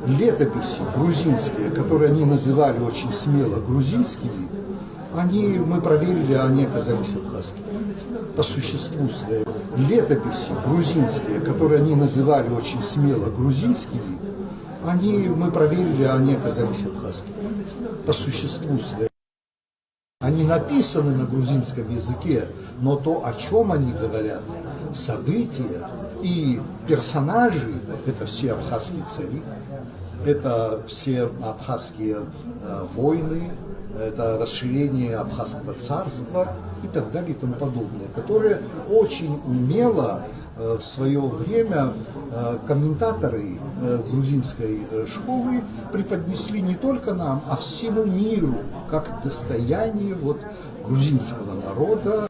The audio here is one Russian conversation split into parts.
Летописи грузинские, которые они называли очень смело грузинскими, мы проверили, они оказались абхазскими. По существу своему. Летописи грузинские, которые они называли очень смело грузинскими, мы проверили, они оказались абхазскими. По существу своему. Они написаны на грузинском языке, но то, о чем они говорят, события и персонажи, это все абхазские цари, это все абхазские войны, это расширение абхазского царства и так далее и тому подобное, которые очень умело в свое время комментаторы грузинской школы преподнесли не только нам, а всему миру, как достояние грузинского народа.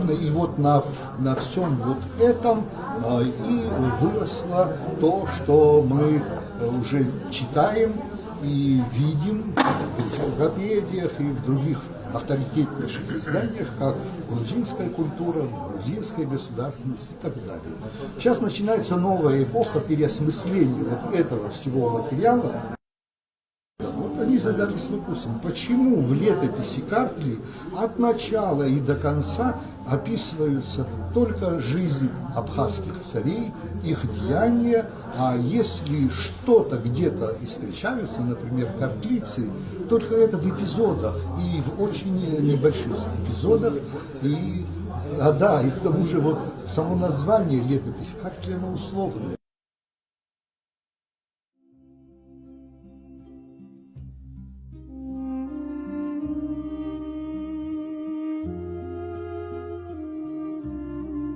И на всем этом и выросло то, что мы уже читаем и видим в энциклопедиях и в других авторитетнейших изданиях, как грузинская культура, грузинская государственность и так далее. Сейчас начинается новая эпоха переосмысления этого всего материала. Они задались вопросом, почему в летописи Картли от начала и до конца описываются только жизнь абхазских царей, их деяния, а если что-то где-то и встречаются, например, картлийцы, только это в эпизодах и в очень небольших эпизодах. И к тому же само название летописи Картли, оно условное.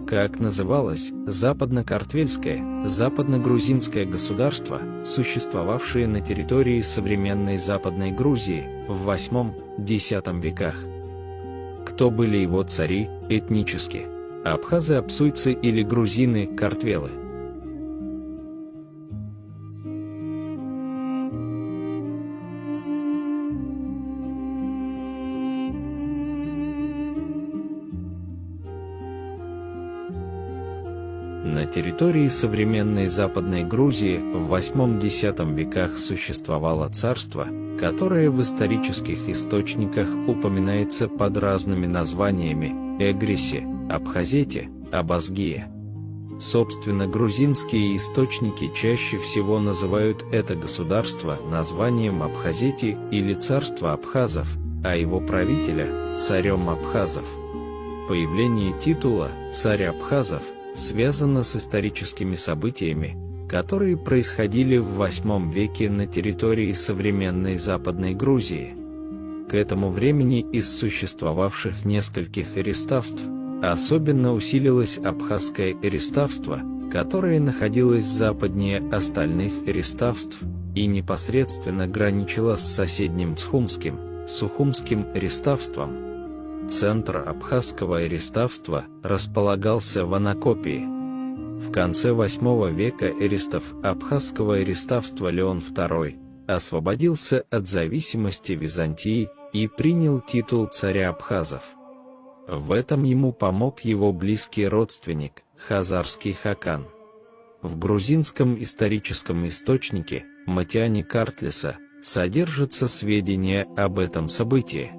Как называлось западно-картвельское, западно-грузинское государство, существовавшее на территории современной Западной Грузии в VIII-X веках? Кто были его цари этнически? Абхазы, абсуйцы или грузины-картвелы? На территории современной Западной Грузии в VIII-X веках существовало царство, которое в исторических источниках упоминается под разными названиями: Эгриси, Абхазете, Абазгия. Собственно, грузинские источники чаще всего называют это государство названием Абхазети или царство абхазов, а его правителя – царем абхазов. Появление титула «царь абхазов» связано с историческими событиями, которые происходили в VIII веке на территории современной Западной Грузии. К этому времени из существовавших нескольких эриставств особенно усилилось абхазское эриставство, которое находилось западнее остальных эриставств и непосредственно граничило с соседним Цхумским, Сухумским эриставством. Центр абхазского эриставства располагался в Анакопии. В конце VIII века эристов абхазского эриставства Леон II освободился от зависимости Византии и принял титул царя абхазов. В этом ему помог его близкий родственник, хазарский хакан. В грузинском историческом источнике Матиане Картлиса содержатся сведения об этом событии.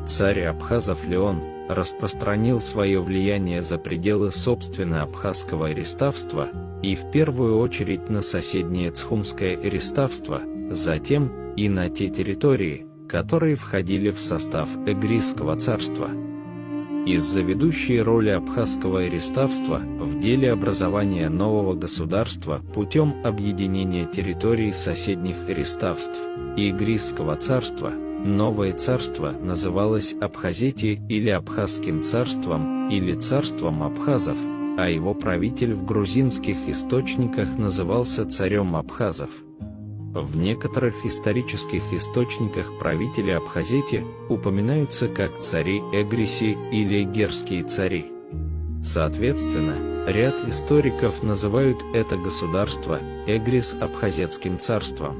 Царь абхазов Леон распространил свое влияние за пределы собственно абхазского эриставства и в первую очередь на соседнее Цхумское эриставство, затем и на те территории, которые входили в состав Эгрисского царства. Из-за ведущей роли абхазского иреставства в деле образования нового государства путем объединения территорий соседних иреставств и Эгрисского царства, новое царство называлось Абхазетией или Абхазским царством или царством абхазов, а его правитель в грузинских источниках назывался царем абхазов. В некоторых исторических источниках правители Абхазети упоминаются как цари Эгриси или эгерские цари. Соответственно, ряд историков называют это государство Эгрис-Абхазетским царством.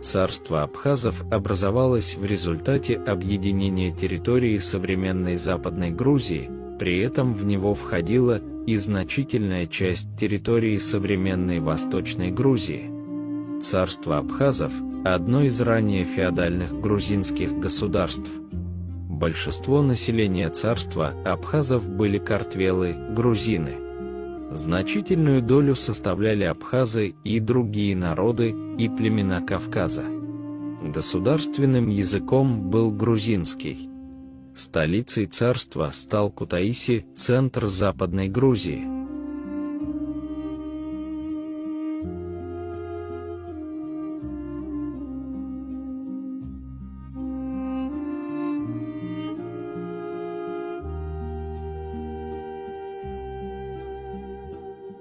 Царство абхазов образовалось в результате объединения территории современной Западной Грузии, при этом в него входила и значительная часть территории современной Восточной Грузии. Царство абхазов – одно из ранее феодальных грузинских государств. Большинство населения царства абхазов были картвелы, грузины. Значительную долю составляли абхазы и другие народы и племена Кавказа. Государственным языком был грузинский. Столицей царства стал Кутаиси, центр Западной Грузии.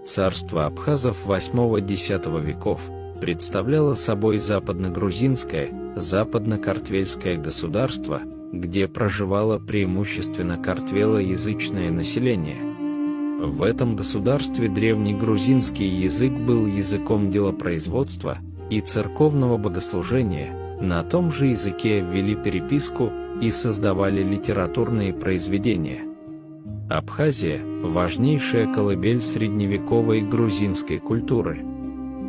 Царство абхазов VIII-X веков представляло собой западно-грузинское, западно-картвельское государство, где проживало преимущественно картвелоязычное население. В этом государстве древний грузинский язык был языком делопроизводства и церковного богослужения, на том же языке вели переписку и создавали литературные произведения. Абхазия – важнейшая колыбель средневековой грузинской культуры.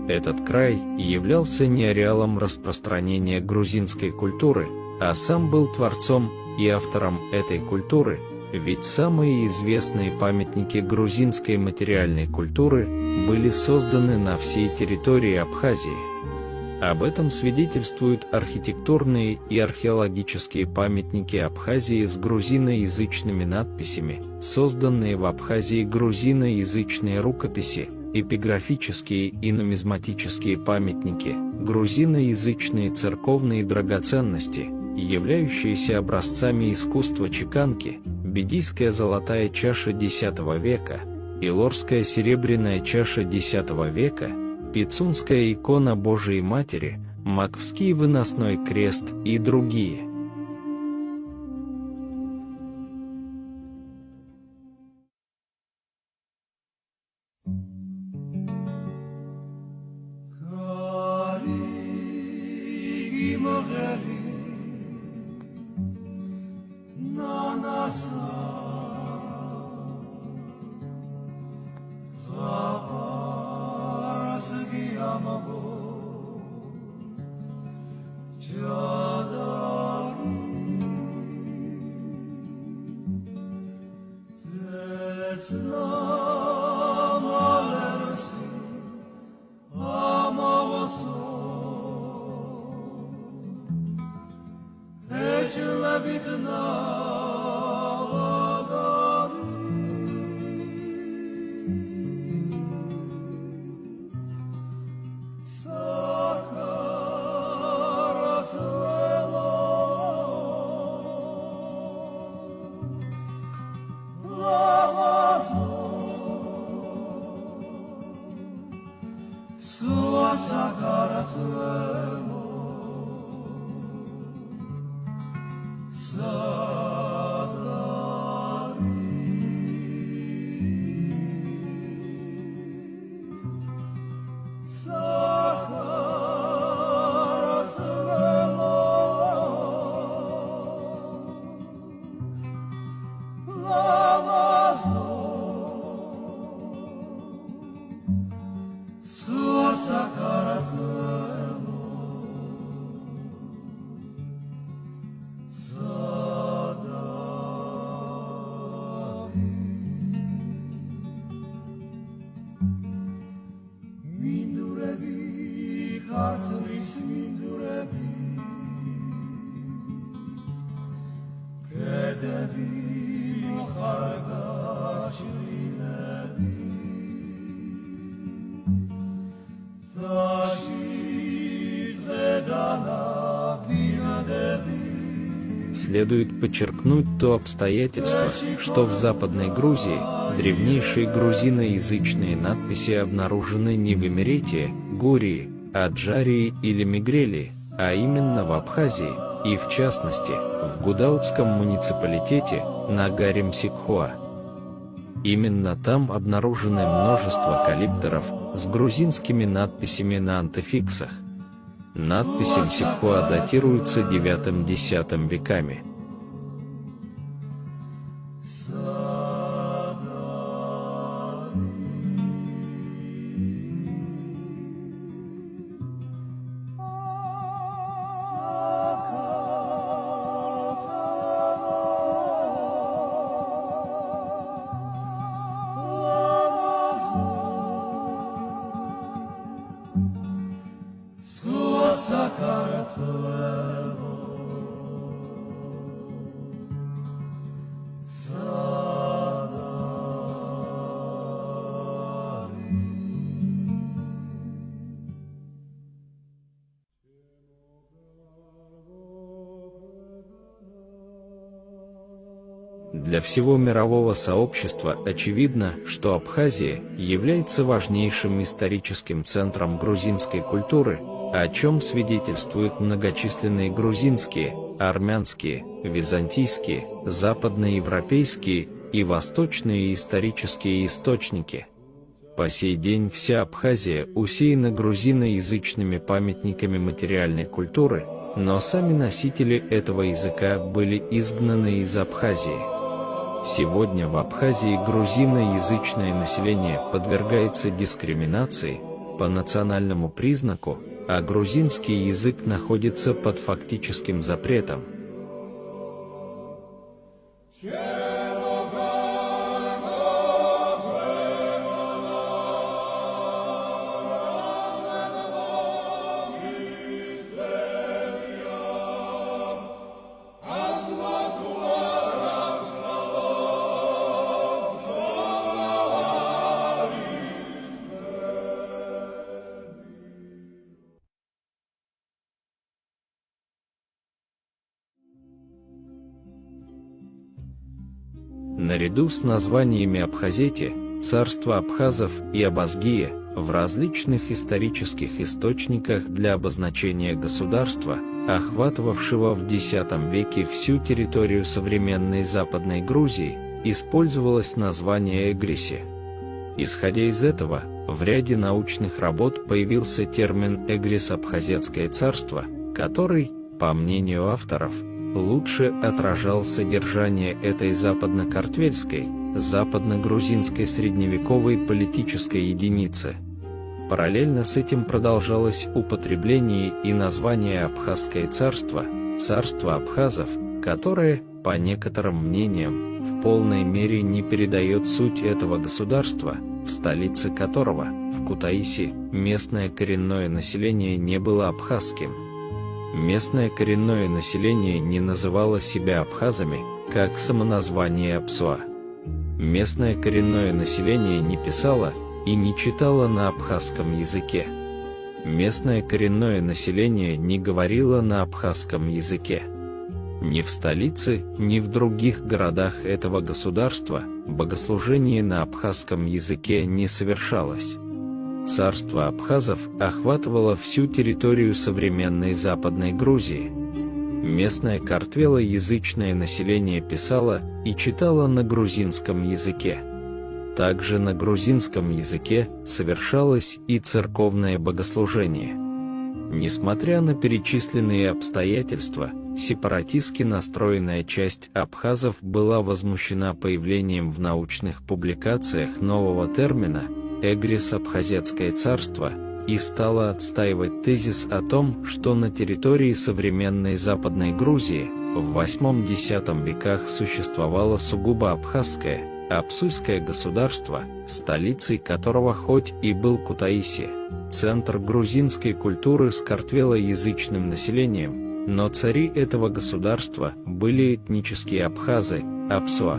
Этот край являлся не ареалом распространения грузинской культуры, а сам был творцом и автором этой культуры, ведь самые известные памятники грузинской материальной культуры были созданы на всей территории Абхазии. Об этом свидетельствуют архитектурные и археологические памятники Абхазии с грузиноязычными надписями, созданные в Абхазии грузиноязычные рукописи, эпиграфические и нумизматические памятники, грузиноязычные церковные драгоценности, являющиеся образцами искусства чеканки, бедийская золотая чаша X века, илорская серебряная чаша X века, Пицунская икона Божией Матери, Маквский выносной крест и другие. Mindure bi hatris mindure Следует подчеркнуть то обстоятельство, что в Западной Грузии древнейшие грузиноязычные надписи обнаружены не в Имеретии, Гурии, Аджарии или Мигрелии, а именно в Абхазии, и в частности, в Гудаутском муниципалитете Нагарим-Сикхуа. Именно там обнаружены множество калиптеров с грузинскими надписями на антефиксах. Надписи Мсикхуа датируются IX-X веками. Для всего мирового сообщества очевидно, что Абхазия является важнейшим историческим центром грузинской культуры, о чем свидетельствуют многочисленные грузинские, армянские, византийские, западноевропейские и восточные исторические источники. По сей день вся Абхазия усеяна грузиноязычными памятниками материальной культуры, но сами носители этого языка были изгнаны из Абхазии. Сегодня в Абхазии грузиноязычное население подвергается дискриминации по национальному признаку, а грузинский язык находится под фактическим запретом. Наряду с названиями Абхазети, царство абхазов и Абазгия, в различных исторических источниках для обозначения государства, охватывавшего в X веке всю территорию современной Западной Грузии, использовалось название Эгриси. Исходя из этого, в ряде научных работ появился термин «Эгрис-Абхазетское царство», который, по мнению авторов, лучше отражал содержание этой западно-картвельской, западно-грузинской средневековой политической единицы. Параллельно с этим продолжалось употребление и название Абхазское царство, царство абхазов, которое, по некоторым мнениям, в полной мере не передает суть этого государства, в столице которого, в Кутаиси, местное коренное население не было абхазским. Местное коренное население не называло себя абхазами, как самоназвание Апсуа. Местное коренное население не писало и не читало на абхазском языке. Местное коренное население не говорило на абхазском языке. Ни в столице, ни в других городах этого государства богослужение на абхазском языке не совершалось. Царство абхазов охватывало всю территорию современной Западной Грузии. Местное картвелоязычное население писало и читало на грузинском языке. Также на грузинском языке совершалось и церковное богослужение. Несмотря на перечисленные обстоятельства, сепаратистски настроенная часть абхазов была возмущена появлением в научных публикациях нового термина «Эгрис-Абхазетское царство» и стала отстаивать тезис о том, что на территории современной Западной Грузии в VIII-X веках существовало сугубо абхазское, Апсуйское государство, столицей которого хоть и был Кутаиси, центр грузинской культуры с картвелоязычным населением, но цари этого государства были этнические абхазы, Апсуа.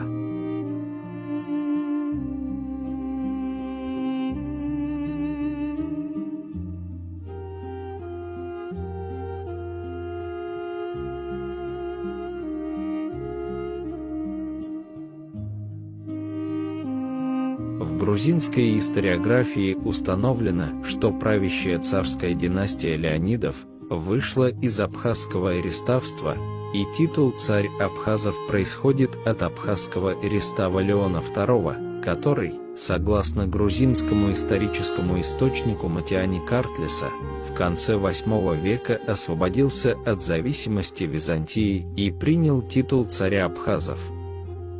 В грузинской историографии установлено, что правящая царская династия Леонидов вышла из абхазского эреставства, и титул «царь абхазов» происходит от абхазского эрестава Леона II, который, согласно грузинскому историческому источнику Матиани Картлиса, в конце VIII века освободился от зависимости Византии и принял титул царя абхазов.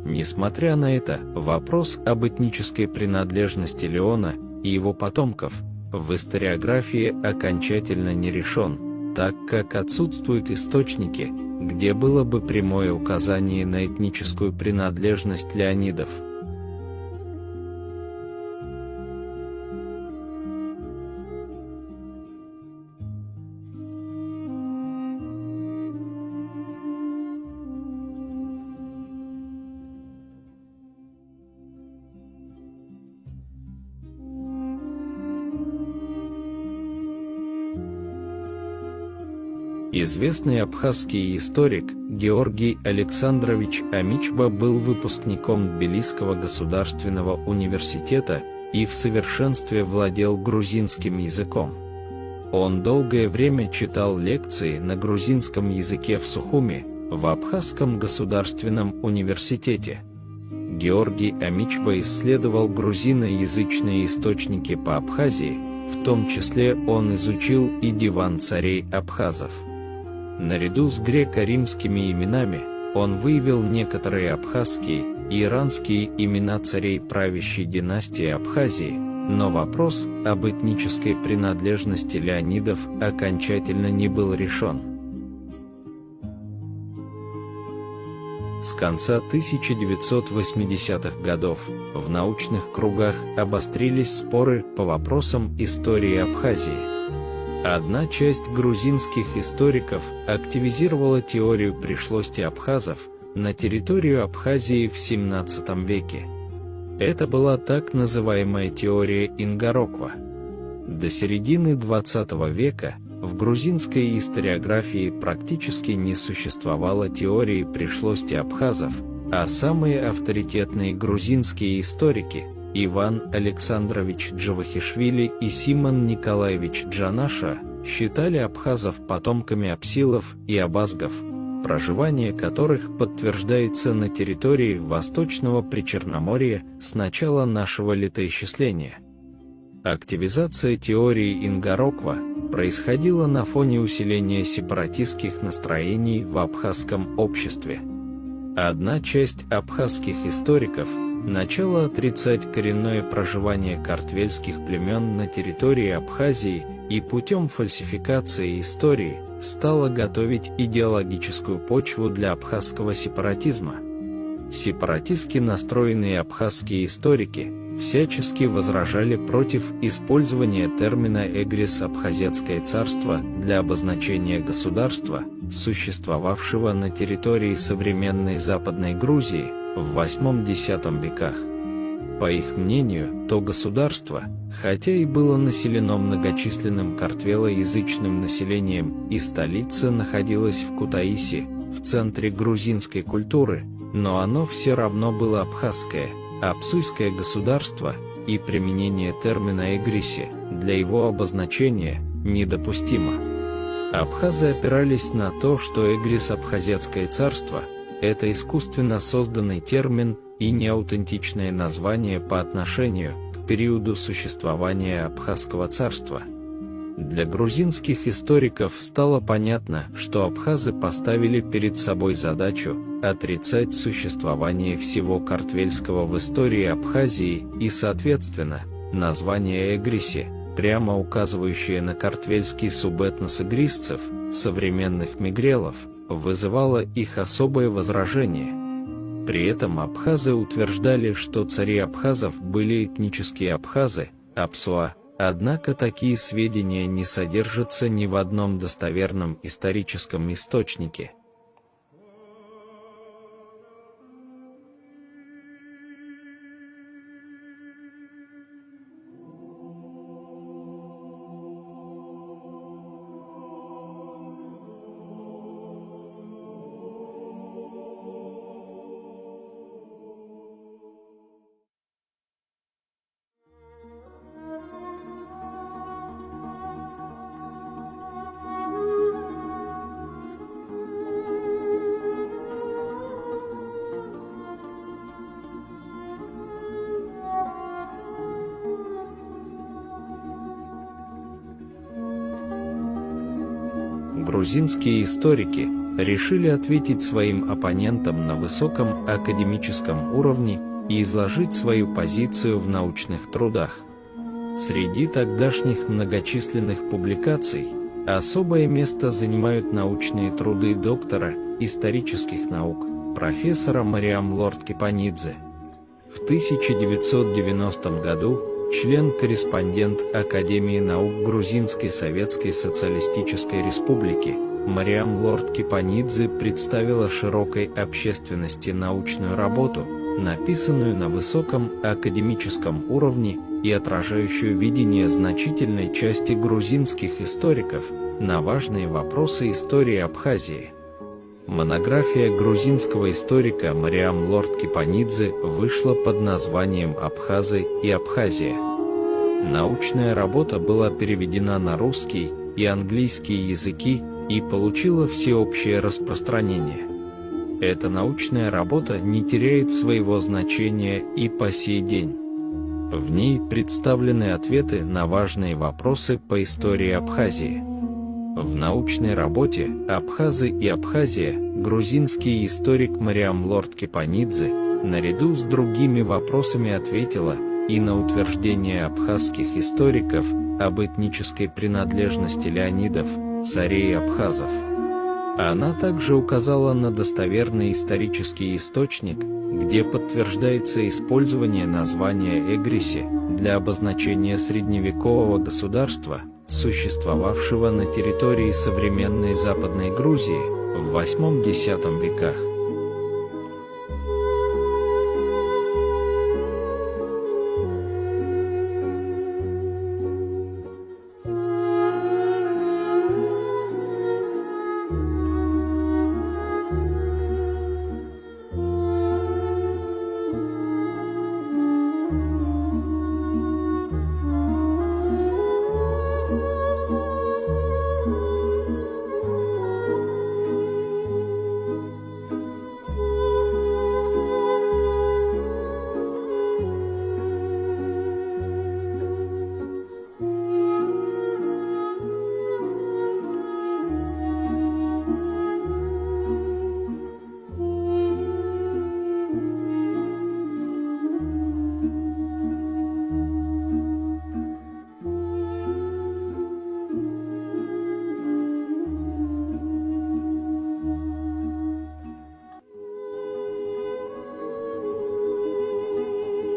Несмотря на это, вопрос об этнической принадлежности Леона и его потомков в историографии окончательно не решен, так как отсутствуют источники, где было бы прямое указание на этническую принадлежность Леонидов. Известный абхазский историк Георгий Александрович Амичба был выпускником Тбилисского государственного университета и в совершенстве владел грузинским языком. Он долгое время читал лекции на грузинском языке в Сухуми, в Абхазском государственном университете. Георгий Амичба исследовал грузиноязычные источники по Абхазии, в том числе он изучил и диван царей абхазов. Наряду с греко-римскими именами, он выявил некоторые абхазские и иранские имена царей правящей династии Абхазии, но вопрос об этнической принадлежности Леонидов окончательно не был решен. С конца 1980-х годов в научных кругах обострились споры по вопросам истории Абхазии. Одна часть грузинских историков активизировала теорию пришлости абхазов на территорию Абхазии в XVII веке. Это была так называемая теория Ингароква. До середины XX века в грузинской историографии практически не существовало теории пришлости абхазов, а самые авторитетные грузинские историки Иван Александрович Джавахишвили и Симон Николаевич Джанаша считали абхазов потомками апсилов и абазгов, проживание которых подтверждается на территории Восточного Причерноморья с начала нашего летоисчисления. Активизация теории Ингароква происходила на фоне усиления сепаратистских настроений в абхазском обществе. Одна часть абхазских историков начала отрицать коренное проживание картвельских племен на территории Абхазии и путем фальсификации истории стала готовить идеологическую почву для абхазского сепаратизма. Сепаратистски настроенные абхазские историки всячески возражали против использования термина «Эгрис Абхазетское царство» для обозначения государства, существовавшего на территории современной Западной Грузии в VIII-X веках. По их мнению, то государство, хотя и было населено многочисленным картвелоязычным населением и столица находилась в Кутаиси, в центре грузинской культуры, но оно все равно было абхазское, апсуйское государство, и применение термина «эгриси» для его обозначения недопустимо. Абхазы опирались на то, что «эгрис Абхазетское царство» — это искусственно созданный термин и неаутентичное название по отношению к периоду существования Абхазского царства. Для грузинских историков стало понятно, что абхазы поставили перед собой задачу отрицать существование всего картвельского в истории Абхазии и, соответственно, название «эгриси», прямо указывающее на картвельский субэтнос игрисцев, современных мигрелов, вызывало их особое возражение. При этом абхазы утверждали, что цари абхазов были этнические абхазы, Апсуа, Однако такие сведения не содержатся ни в одном достоверном историческом источнике. Грузинские историки решили ответить своим оппонентам на высоком академическом уровне и изложить свою позицию в научных трудах. Среди тогдашних многочисленных публикаций особое место занимают научные труды доктора исторических наук, профессора Мариам Лорд-Кипанидзе. В 1990 году член-корреспондент Академии наук Грузинской Советской Социалистической Республики Мариам Лорд-Кипанидзе представила широкой общественности научную работу, написанную на высоком академическом уровне и отражающую видение значительной части грузинских историков на важные вопросы истории Абхазии. Монография грузинского историка Мариам Лорд-Кипанидзе вышла под названием «Абхазы и Абхазия». Научная работа была переведена на русский и английский языки и получила всеобщее распространение. Эта научная работа не теряет своего значения и по сей день. В ней представлены ответы на важные вопросы по истории Абхазии. В научной работе «Абхазы и Абхазия» грузинский историк Мариам Лорд-Кипанидзе наряду с другими вопросами ответила и на утверждение абхазских историков об этнической принадлежности леонидов, царей абхазов. Она также указала на достоверный исторический источник, где подтверждается использование названия Эгриси для обозначения средневекового государства, существовавшего на территории современной Западной Грузии в VIII-X веках.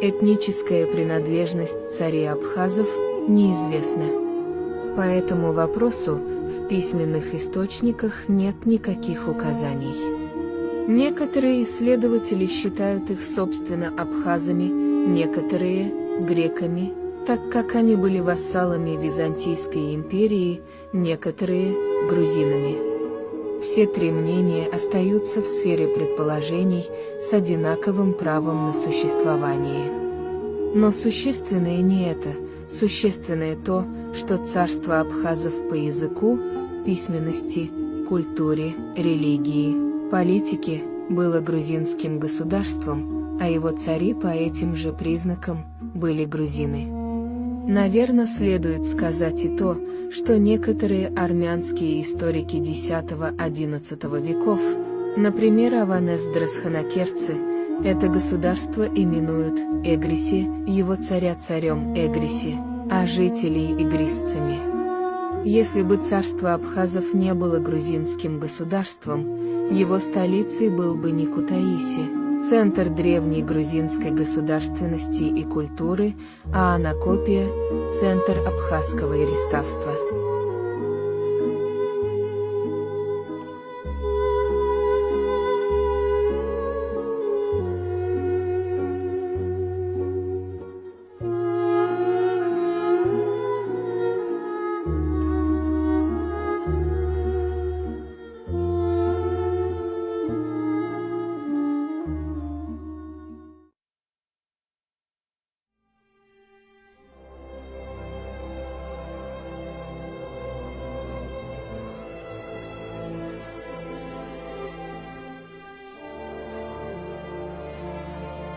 Этническая принадлежность царей абхазов неизвестна. По этому вопросу в письменных источниках нет никаких указаний. Некоторые исследователи считают их собственно абхазами, некоторые – греками, так как они были вассалами Византийской империи, некоторые – грузинами. Все три мнения остаются в сфере предположений с одинаковым правом на существование. Но существенное не это, существенное то, что царство абхазов по языку, письменности, культуре, религии, политике было грузинским государством, а его цари по этим же признакам были грузины. Наверное, следует сказать и то, что некоторые армянские историки X-XI веков, например Аванес Драсханакерцы, это государство именуют Эгриси, его царя царем Эгриси, а жителей игрисцами. Если бы царство абхазов не было грузинским государством, его столицей был бы не Кутаиси, центр древней грузинской государственности и культуры, а Анакопия – центр абхазского ириставства.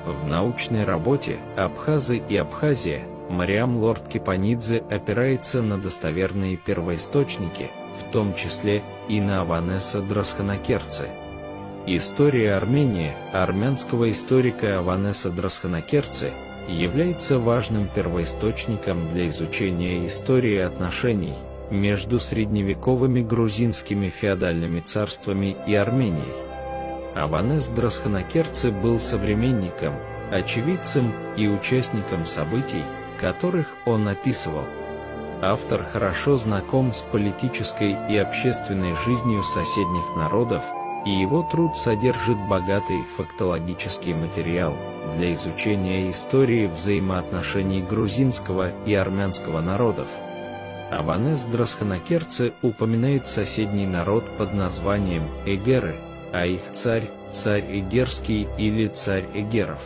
В научной работе «Абхазы и Абхазия» Мариам Лорд-Кипанидзе опирается на достоверные первоисточники, в том числе и на Аванеса Драсханакерце. История Армении армянского историка Аванеса Драсханакерце является важным первоисточником для изучения истории отношений между средневековыми грузинскими феодальными царствами и Арменией. Аванес Драсханакерце был современником, очевидцем и участником событий, которых он описывал. Автор хорошо знаком с политической и общественной жизнью соседних народов, и его труд содержит богатый фактологический материал для изучения истории взаимоотношений грузинского и армянского народов. Аванес Драсханакерце упоминает соседний народ под названием Эгеры, а их царь – царь Эгерский или царь Эгеров.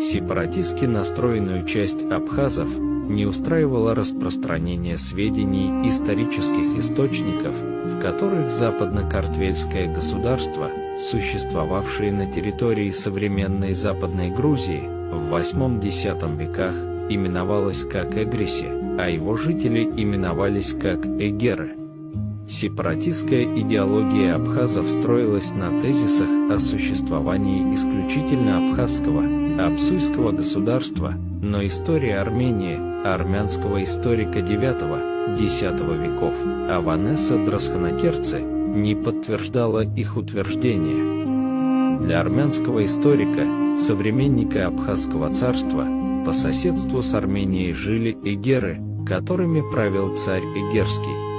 Сепаратистски настроенную часть абхазов не устраивало распространение сведений исторических источников, в которых западно-картвельское государство, существовавшее на территории современной Западной Грузии в 8-10 веках, именовалось как Эгриси, а его жители именовались как эгеры. Сепаратистская идеология абхазов строилась на тезисах о существовании исключительно абхазского, абсуйского государства, но история Армении, армянского историка IX-X веков, Аванеса Драсханакерце, не подтверждала их утверждения. Для армянского историка, современника Абхазского царства, по соседству с Арменией жили эгеры, которыми правил царь Эгерский.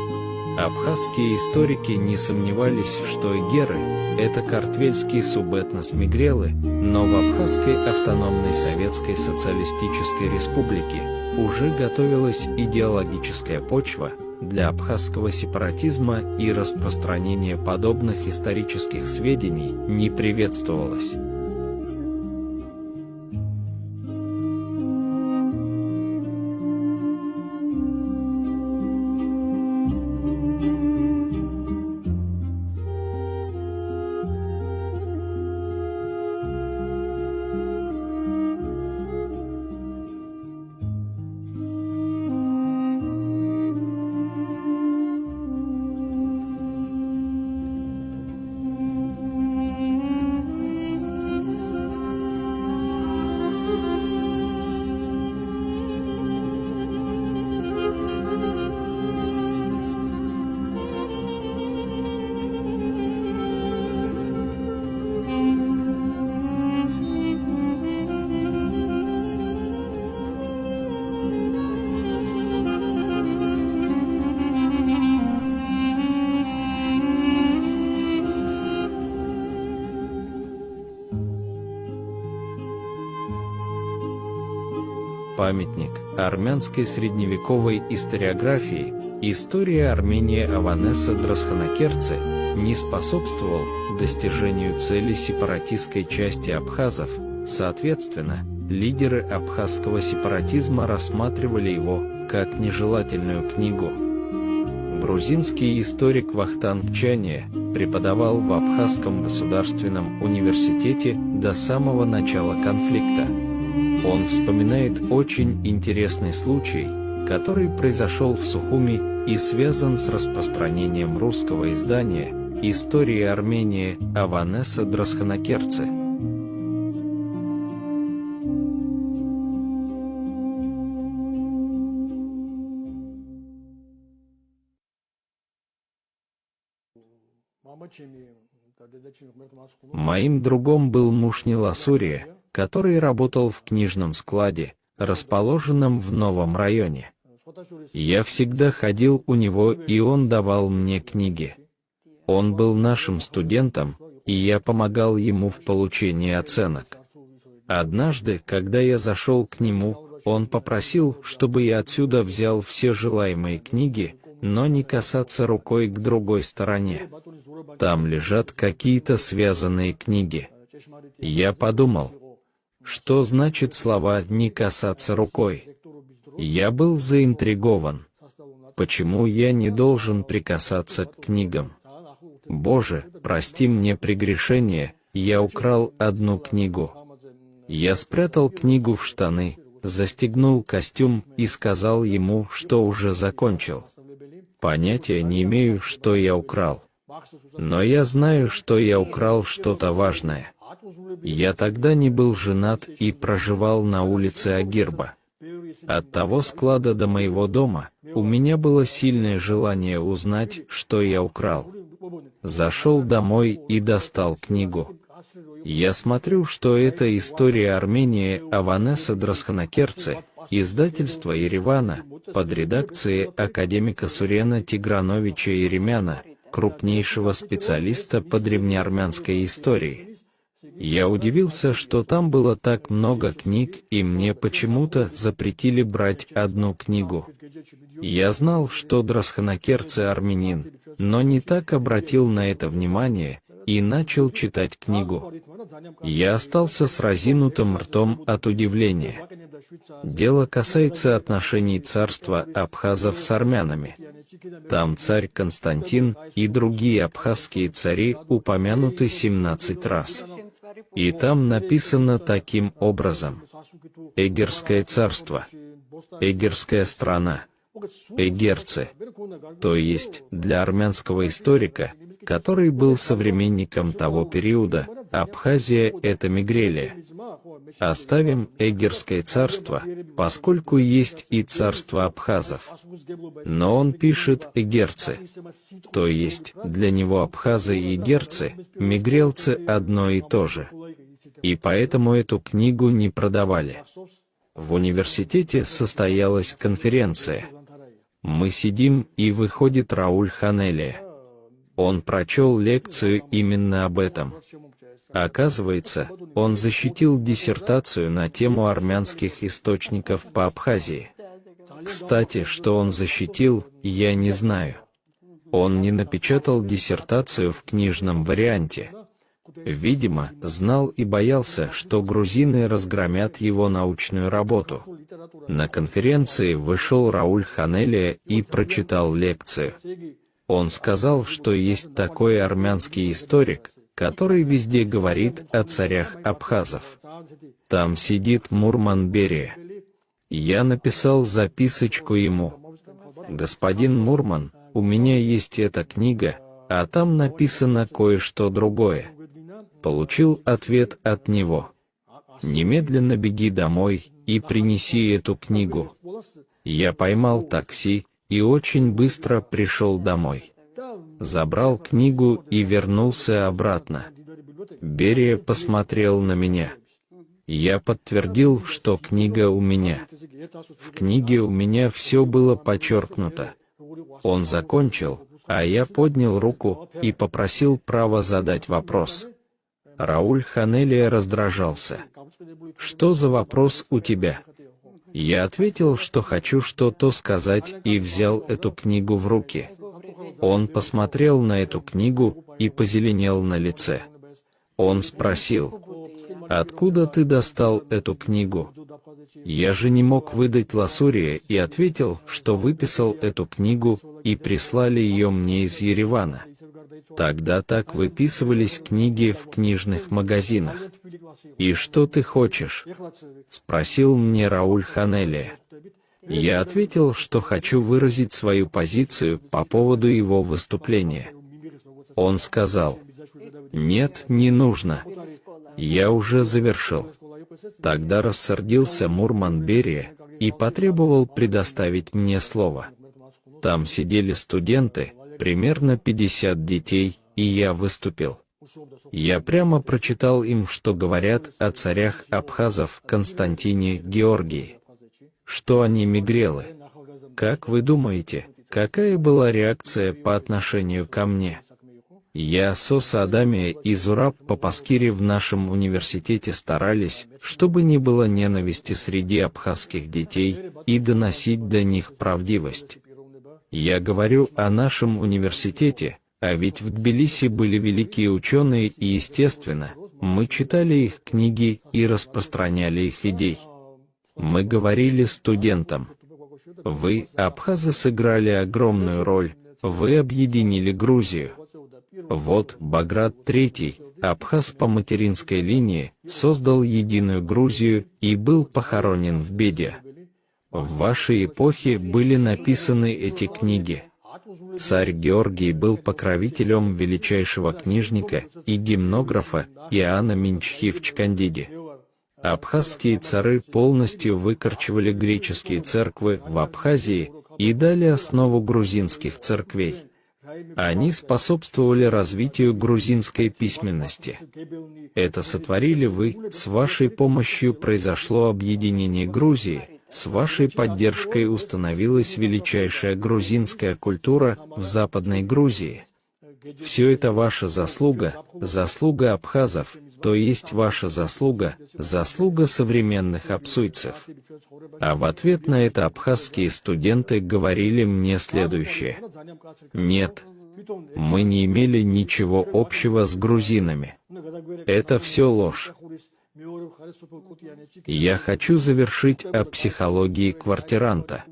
Абхазские историки не сомневались, что эгеры – это картвельские субэтнос мигрелы, но в Абхазской автономной Советской Социалистической Республике уже готовилась идеологическая почва для абхазского сепаратизма, и распространение подобных исторических сведений не приветствовалось. Памятник армянской средневековой историографии, история Армении Аванеса Драсханакерце, не способствовал достижению цели сепаратистской части абхазов. Соответственно, лидеры абхазского сепаратизма рассматривали его как нежелательную книгу. Грузинский историк Вахтанг Чания преподавал в Абхазском государственном университете до самого начала конфликта. Он вспоминает очень интересный случай, который произошел в Сухуми и связан с распространением русского издания «Истории Армении» Аванеса Драсханакерце. Моим другом был Мушни Ласурия, который работал в книжном складе, расположенном в новом районе. Я всегда ходил у него, и он давал мне книги. Он был нашим студентом, и я помогал ему в получении оценок. Однажды, когда я зашел к нему, он попросил, чтобы я отсюда взял все желаемые книги, но не касаться рукой к другой стороне. Там лежат какие-то связанные книги. Я подумал, что значит слова «не касаться рукой»? Я был заинтригован. Почему я не должен прикасаться к книгам? Боже, прости мне прегрешение, я украл одну книгу. Я спрятал книгу в штаны, застегнул костюм и сказал ему, что уже закончил. Понятия не имею, что я украл. Но я знаю, что я украл что-то важное. Я тогда не был женат и проживал на улице Агирба. От того склада до моего дома у меня было сильное желание узнать, что я украл. Зашел домой и достал книгу. Я смотрю, что это история Армении Аванеса Драсханакерце, издательство Еревана, под редакцией академика Сурена Тиграновича Еремяна, крупнейшего специалиста по древнеармянской истории. Я удивился, что там было так много книг, и мне почему-то запретили брать одну книгу. Я знал, что Драсханакерце армянин, но не так обратил на это внимание и начал читать книгу. Я остался с разинутым ртом от удивления. Дело касается отношений царства абхазов с армянами. Там царь Константин и другие абхазские цари упомянуты 17 раз. И там написано таким образом: Эгерское царство, Эгерская страна, эгерцы. То есть, для армянского историка, который был современником того периода, Абхазия — это Мигрелия. Оставим Эгерское царство, поскольку есть и царство абхазов. Но он пишет эгерцы. То есть, для него абхазы и эгерцы, мигрелцы одно и то же. И поэтому эту книгу не продавали. В университете состоялась конференция. Мы сидим, и выходит Рауль Ханелия. Он прочел лекцию именно об этом. Оказывается, он защитил диссертацию на тему армянских источников по Абхазии. Кстати, что он защитил, я не знаю. Он не напечатал диссертацию в книжном варианте. Видимо, знал и боялся, что грузины разгромят его научную работу. На конференции вышел Рауль Ханелия и прочитал лекцию. Он сказал, что есть такой армянский историк, который везде говорит о царях абхазов. Там сидит Мурман Берия. Я написал записочку ему: «Господин Мурман, у меня есть эта книга, а там написано кое-что другое». Получил ответ от него: «Немедленно беги домой и принеси эту книгу». Я поймал такси и очень быстро пришел домой. Забрал книгу и вернулся обратно. Берия посмотрел на меня. Я подтвердил, что книга у меня. В книге у меня все было подчеркнуто. Он закончил, а я поднял руку и попросил права задать вопрос. Рауль Ханелия раздражался. «Что за вопрос у тебя?» Я ответил, что хочу что-то сказать, и взял эту книгу в руки. Он посмотрел на эту книгу и позеленел на лице. Он спросил: «Откуда ты достал эту книгу?» Я же не мог выдать Ласурия и ответил, что выписал эту книгу, и прислали ее мне из Еревана. Тогда так выписывались книги в книжных магазинах. «И что ты хочешь?» — спросил мне Рауль Ханелия. Я ответил, что хочу выразить свою позицию по поводу его выступления. Он сказал: «Нет, не нужно. Я уже завершил». Тогда рассердился Мурман Берия и потребовал предоставить мне слово. Там сидели студенты, примерно 50 детей, и я выступил. Я прямо прочитал им, что говорят о царях абхазов Константине Георгии. Что они мигрелы. Как вы думаете, какая была реакция по отношению ко мне? Я, Соса Адамия и Зураб Папаскири в нашем университете старались, чтобы не было ненависти среди абхазских детей, и доносить до них правдивость. Я говорю о нашем университете, а ведь в Тбилиси были великие ученые, и, естественно, мы читали их книги и распространяли их идей. Мы говорили студентам: вы, абхазы, сыграли огромную роль, вы объединили Грузию. Вот Баграт III, абхаз по материнской линии, создал единую Грузию и был похоронен в беде. В вашей эпохе были написаны эти книги. Царь Георгий был покровителем величайшего книжника и гимнографа Иоанна Минчхи в Чкандиде. Абхазские цары полностью выкорчевали греческие церквы в Абхазии и дали основу грузинских церквей. Они способствовали развитию грузинской письменности. Это сотворили вы, с вашей помощью произошло объединение Грузии, с вашей поддержкой установилась величайшая грузинская культура в Западной Грузии. Все это ваша заслуга, заслуга абхазов, то есть ваша заслуга, заслуга современных абсуйцев. А в ответ на это абхазские студенты говорили мне следующее: «Нет, Мы не имели ничего общего с грузинами. Это все ложь. Я хочу завершить о психологии квартиранта.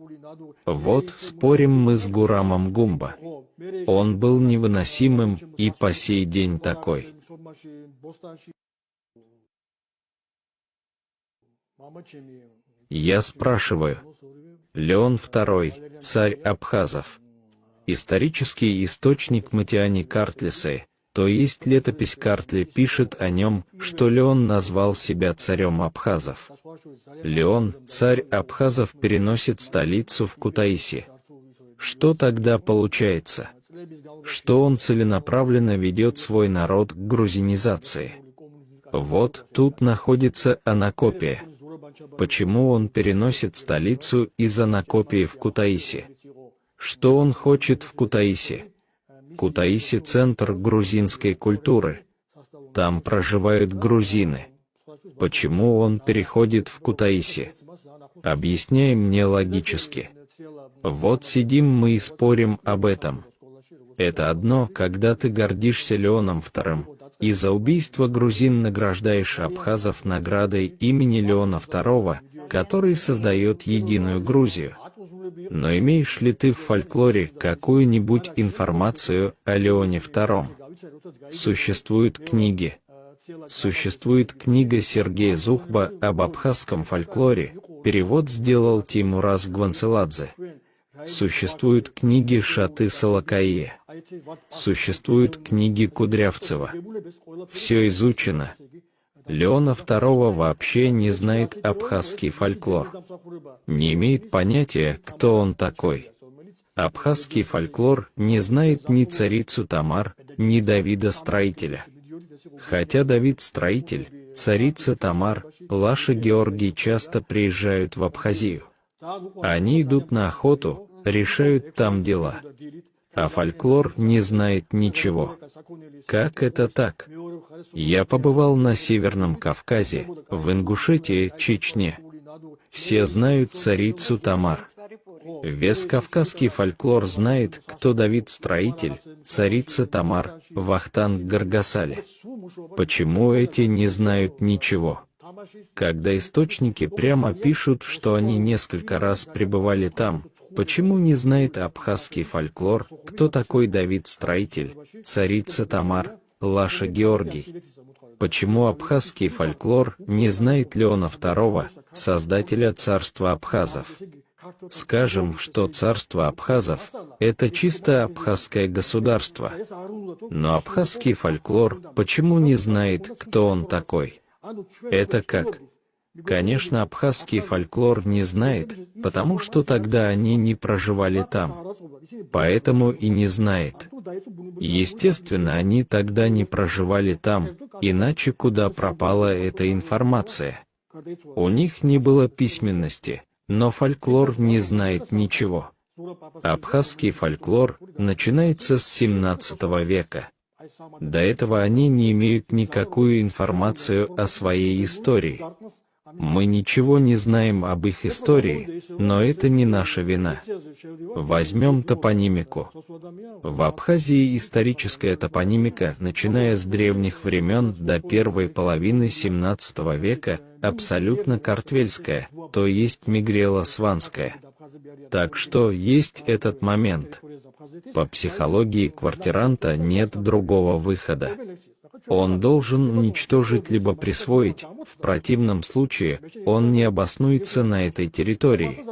Вот спорим мы с Гурамом Гумба. Он был невыносимым и по сей день такой. Я спрашиваю, Леон II, царь абхазов. Исторический источник Матиани Картлисы, то есть летопись Картли, пишет о нем, что Леон назвал себя царем абхазов. Леон, царь абхазов, переносит столицу в Кутаиси. Что тогда получается? Что он целенаправленно ведет свой народ к грузинизации. Вот тут находится Анакопия. Почему он переносит столицу из Анакопии в Кутаиси? Что он хочет в Кутаиси? Кутаиси — центр грузинской культуры. Там проживают грузины. Почему он переходит в Кутаиси? Объясняй мне логически. Вот сидим мы и спорим об этом. Это одно, когда ты гордишься Леоном II, и за убийство грузин награждаешь абхазов наградой имени Леона II, который создает единую Грузию. Но имеешь ли ты в фольклоре какую-нибудь информацию о Леоне II? Существуют книги. Существует книга Сергея Зухба об абхазском фольклоре, перевод сделал Тимураз Гванцеладзе. Существуют книги Шаты Салакаие. Существуют книги Кудрявцева. Все изучено. Леона II вообще не знает абхазский фольклор. Не имеет понятия, кто он такой. Абхазский фольклор не знает ни царицу Тамар, ни Давида Строителя. Хотя Давид Строитель, царица Тамар, Лаша Георгий часто приезжают в Абхазию. Они идут на охоту, решают там дела. А фольклор не знает ничего. Как это так? Я побывал на Северном Кавказе, в Ингушетии, Чечне. Все знают царицу Тамар. Весь кавказский фольклор знает, кто Давид Строитель, царица Тамар, Вахтанг Гаргасали. Почему эти не знают ничего? Когда источники прямо пишут, что они несколько раз пребывали там, почему не знает абхазский фольклор, кто такой Давид Строитель, царица Тамар, Лаша Георгий? Почему абхазский фольклор не знает Леона II, создателя царства абхазов? Скажем, что царство абхазов — это чисто абхазское государство. Но абхазский фольклор почему не знает, кто он такой? Это как? Конечно, абхазский фольклор не знает, потому что тогда они не проживали там. Поэтому и не знает. Естественно, они тогда не проживали там, иначе куда пропала эта информация? У них не было письменности, но фольклор не знает ничего. Абхазский фольклор начинается с 17 века. До этого они не имеют никакую информацию о своей истории. Мы ничего не знаем об их истории, но это не наша вина. Возьмем топонимику. В Абхазии историческая топонимика, начиная с древних времен до первой половины 17 века, абсолютно картвельская, то есть мигрело-сванская. Так что есть этот момент. По психологии квартиранта нет другого выхода. Он должен уничтожить либо присвоить, в противном случае он не обоснуется на этой территории.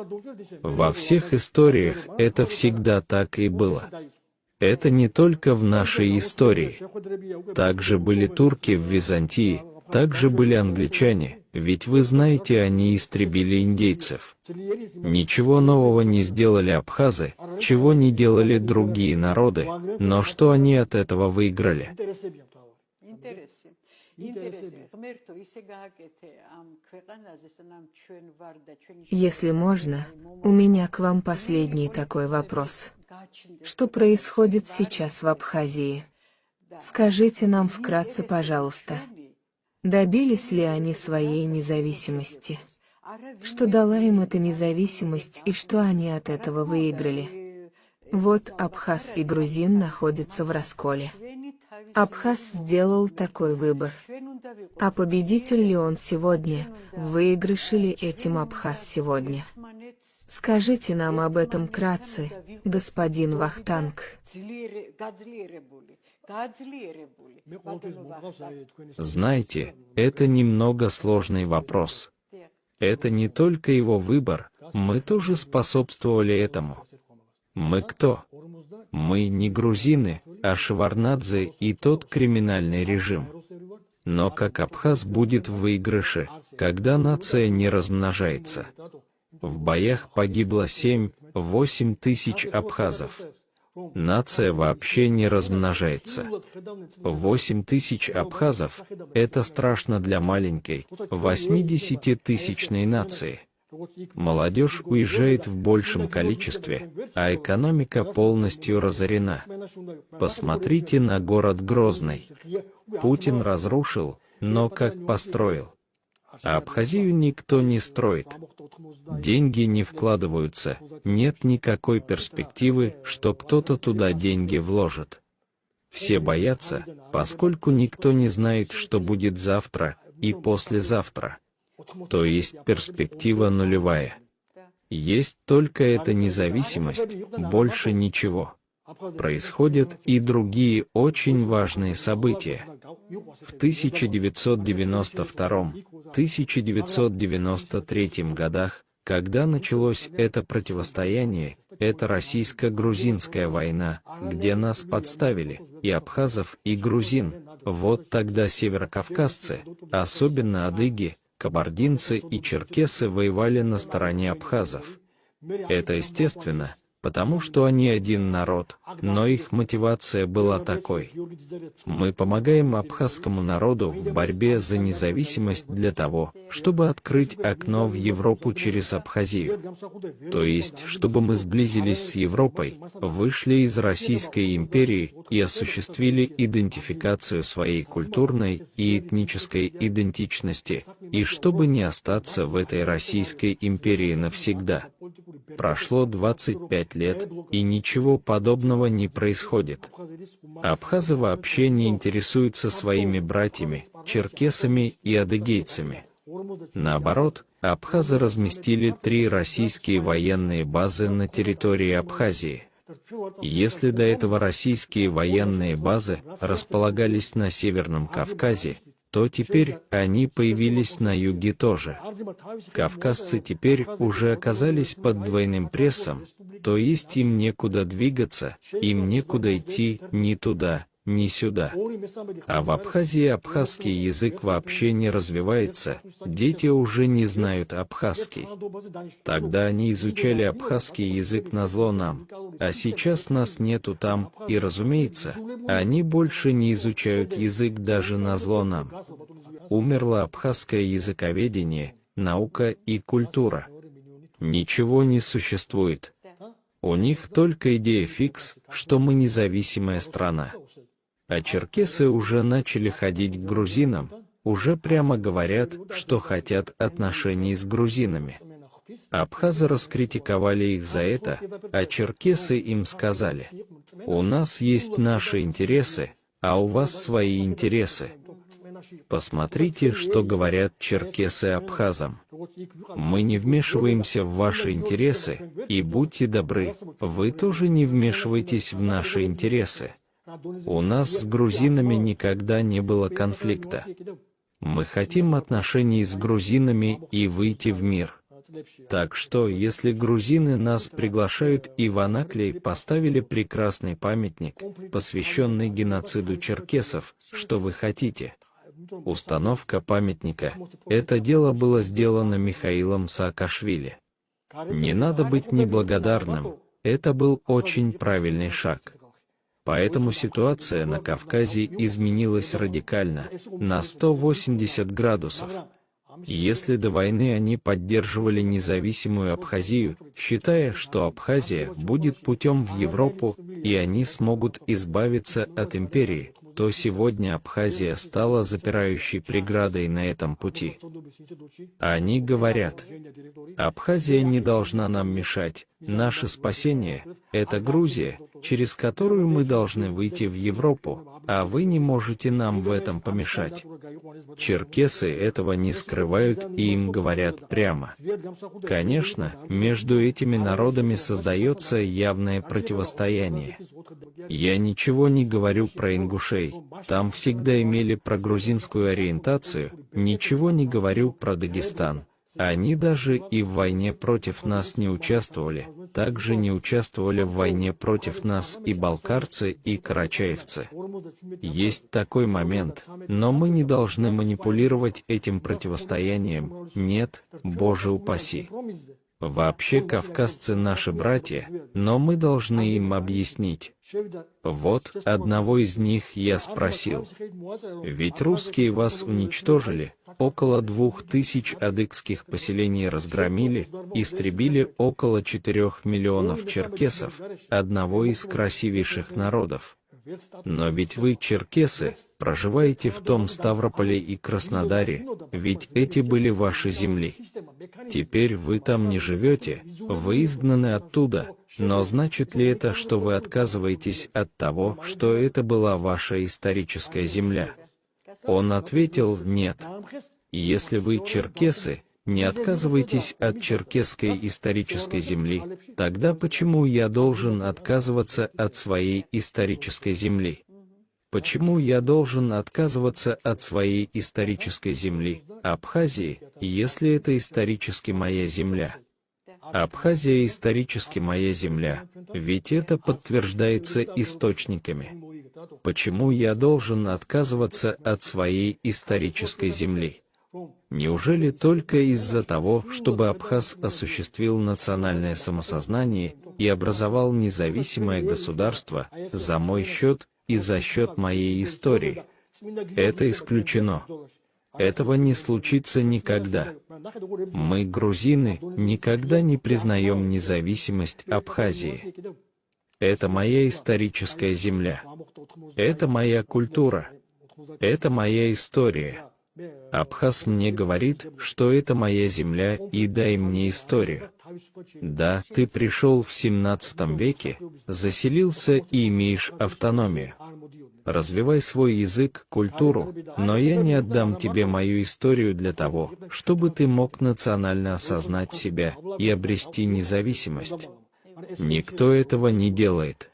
Во всех историях это всегда так и было. Это не только в нашей истории. Также были турки в Византии, также были англичане, ведь вы знаете, они истребили индейцев. Ничего нового не сделали абхазы, чего не делали другие народы, но что они от этого выиграли? Если можно, у меня к вам последний такой вопрос. Что происходит сейчас в Абхазии? Скажите нам вкратце, пожалуйста. Добились ли они своей независимости? Что дала им эта независимость и что они от этого выиграли? Вот Абхаз и грузин находятся в расколе. Абхаз сделал такой выбор. А победитель ли он сегодня, в выигрыше ли этим Абхаз сегодня? Скажите нам об этом вкратце, господин Вахтанг. Знаете, это немного сложный вопрос. Это не только его выбор, мы тоже способствовали этому. Мы кто? Мы не грузины, а Шеварднадзе и тот криминальный режим. Но как Абхаз будет в выигрыше, когда нация не размножается? В боях погибло 7-8 тысяч абхазов. Нация вообще не размножается. 8 тысяч абхазов – это страшно для маленькой, 80-тысячной нации. Молодежь уезжает в большем количестве, а экономика полностью разорена. Посмотрите на город Грозный. Путин разрушил, но как построил? А Абхазию никто не строит. Деньги не вкладываются, нет никакой перспективы, что кто-то туда деньги вложит. Все боятся, поскольку никто не знает, что будет завтра и послезавтра. То есть перспектива нулевая. Есть только эта независимость, больше ничего. Происходят и другие очень важные события. В 1992-1993 годах, когда началось это противостояние, это российско-грузинская война, где нас подставили, и абхазов, и грузин, вот тогда северокавказцы, особенно адыги, кабардинцы и черкесы воевали на стороне абхазов. Это естественно, потому что они один народ, но их мотивация была такой. Мы помогаем абхазскому народу в борьбе за независимость для того, чтобы открыть окно в Европу через Абхазию. То есть, чтобы мы сблизились с Европой, вышли из Российской империи и осуществили идентификацию своей культурной и этнической идентичности, и чтобы не остаться в этой Российской империи навсегда. Прошло 25 лет, и ничего подобного не происходит. Абхазы вообще не интересуются своими братьями, черкесами и адыгейцами. Наоборот, абхазы разместили 3 российские военные базы на территории Абхазии. Если до этого российские военные базы располагались на Северном Кавказе, то теперь они появились на юге тоже. Кавказцы теперь уже оказались под двойным прессом, то есть им некуда двигаться, им некуда идти ни туда, ни сюда. А в Абхазии абхазский язык вообще не развивается, дети уже не знают абхазский. Тогда они изучали абхазский язык назло нам, а сейчас нас нету там, и, разумеется, они больше не изучают язык даже назло нам. Умерло абхазское языковедение, наука и культура. Ничего не существует. У них только идея фикс, что мы независимая страна. А черкесы уже начали ходить к грузинам, уже прямо говорят, что хотят отношений с грузинами. Абхазы раскритиковали их за это, а черкесы им сказали: «У нас есть наши интересы, а у вас свои интересы». Посмотрите, что говорят черкесы абхазам. Мы не вмешиваемся в ваши интересы, и будьте добры, вы тоже не вмешивайтесь в наши интересы. У нас с грузинами никогда не было конфликта. Мы хотим отношений с грузинами и выйти в мир. Так что, если грузины нас приглашают, и в Анаклии поставили прекрасный памятник, посвященный геноциду черкесов, что вы хотите? Установка памятника – это дело было сделано Михаилом Саакашвили. Не надо быть неблагодарным, это был очень правильный шаг. Поэтому ситуация на Кавказе изменилась радикально, на 180 градусов. Если до войны они поддерживали независимую Абхазию, считая, что Абхазия будет путем в Европу, и они смогут избавиться от империи, то сегодня Абхазия стала запирающей преградой на этом пути. Они говорят: Абхазия не должна нам мешать, наше спасение – это Грузия, через которую мы должны выйти в Европу, а вы не можете нам в этом помешать. Черкесы этого не скрывают и им говорят прямо. Конечно, между этими народами создается явное противостояние. Я ничего не говорю про ингушей, там всегда имели прогрузинскую ориентацию, ничего не говорю про Дагестан. Они даже и в войне против нас не участвовали, также не участвовали в войне против нас и балкарцы, и карачаевцы. Есть такой момент, но мы не должны манипулировать этим противостоянием, нет, Боже упаси. Вообще кавказцы наши братья, но мы должны им объяснить. Вот, одного из них я спросил: ведь русские вас уничтожили, около 2000 адыгских поселений разгромили, истребили около 4 миллионов черкесов, одного из красивейших народов. Но ведь вы, черкесы, проживаете в том Ставрополе и Краснодаре, ведь эти были ваши земли. Теперь вы там не живете, вы изгнаны оттуда, но значит ли это, что вы отказываетесь от того, что это была ваша историческая земля? Он ответил: нет. Если вы, черкесы, не отказываетесь от черкесской исторической земли, тогда почему я должен отказываться от своей исторической земли? Почему я должен отказываться от своей исторической земли, Абхазии, если это исторически моя земля? Абхазия исторически моя земля, ведь это подтверждается источниками. Почему я должен отказываться от своей исторической земли? Неужели только из-за того, чтобы Абхаз осуществил национальное самосознание и образовал независимое государство за мой счет и за счет моей истории? Это исключено. Этого не случится никогда. Мы, грузины, никогда не признаем независимость Абхазии. Это моя историческая земля. Это моя культура. Это моя история. Абхаз мне говорит, что это моя земля, и дай мне историю. Да, ты пришел в 17 веке, заселился и имеешь автономию. Развивай свой язык, культуру, но я не отдам тебе мою историю для того, чтобы ты мог национально осознать себя и обрести независимость. Никто этого не делает.